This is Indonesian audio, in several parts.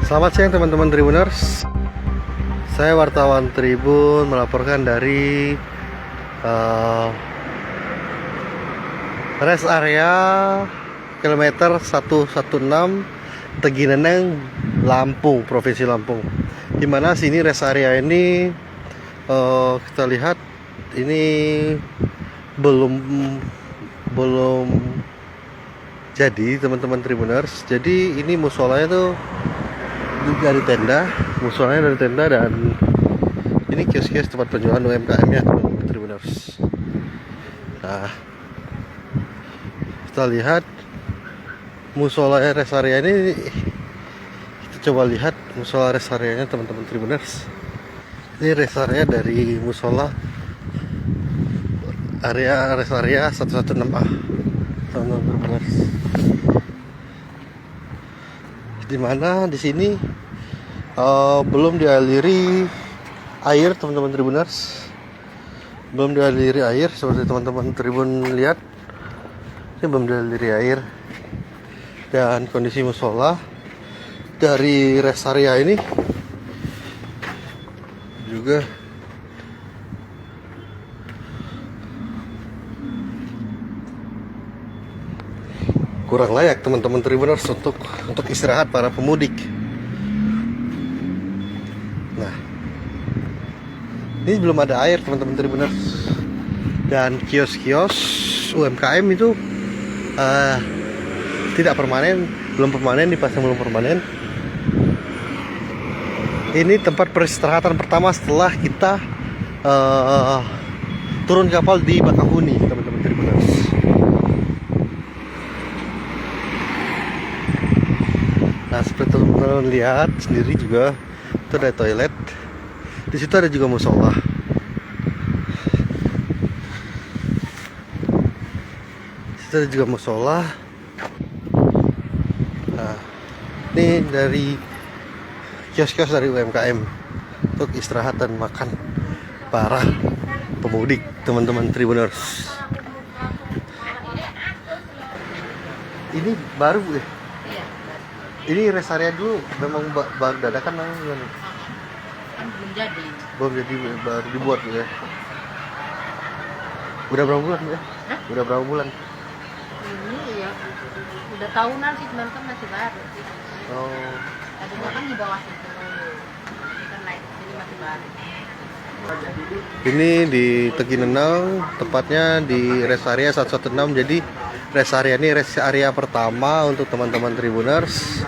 Selamat siang teman-teman Tribuners. Saya wartawan Tribun melaporkan dari rest area kilometer 116 Tegineneng, Lampung, Provinsi Lampung. Dimana sini rest area ini kita lihat ini belum jadi teman-teman Tribuners. Jadi ini musolanya tuh dari tenda, musolanya dari tenda, dan ini kios-kios tempat penjualan UMKM ya teman-teman Tribuners. Nah, kita lihat musola rest area ini, kita coba lihat musola rest areanya teman-teman Tribuners. Ini rest area dari musola area rest area 116A teman-teman Tribuners. Dimana di sini belum dialiri air teman-teman Tribuners, belum dialiri air seperti teman-teman Tribun lihat. Ini belum dialiri air, dan kondisi musola dari rest area ini juga kurang layak teman-teman Tribuners untuk istirahat para pemudik. Nah, ini belum ada air teman-teman Tribuners, dan kios-kios UMKM itu tidak permanen, belum permanen, dipasang belum permanen. Ini tempat peristirahatan pertama setelah kita turun kapal di Bakahuni teman-teman Tribuners. Nah, seperti teman-teman lihat sendiri juga, itu ada toilet. Di situ ada juga musola. Di situ ada juga musola. Nah, ini dari kios-kios dari UMKM untuk istirahat dan makan para pemudik teman-teman Tribuners. Ini baru ya? Ini rest area dulu memang baru dadakan kan belum jadi. Belum jadi, baru dibuat ya. Udah berapa bulan ya? Hah? Udah berapa bulan? Ini ya udah tahunan sih, cuman kan masih baru. Oh. Tadinya kan di bawah situ. Ini kan naik, jadi masih baru. Ini di Tegineneng, tepatnya di rest area 116. Jadi rest area ini rest area pertama untuk teman-teman Tribuners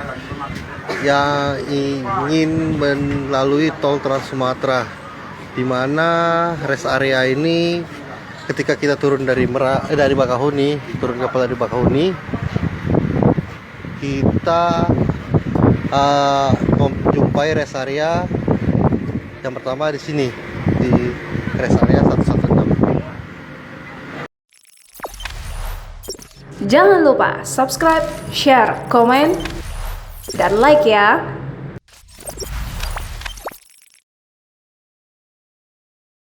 yang ingin melalui tol Trans Sumatera, di mana rest area ini ketika kita turun dari Bakahuni, turun kapal dari Bakahuni, kita menjumpai rest area yang pertama di sini, di rest area 116. Jangan lupa subscribe, share, komen, dan like ya.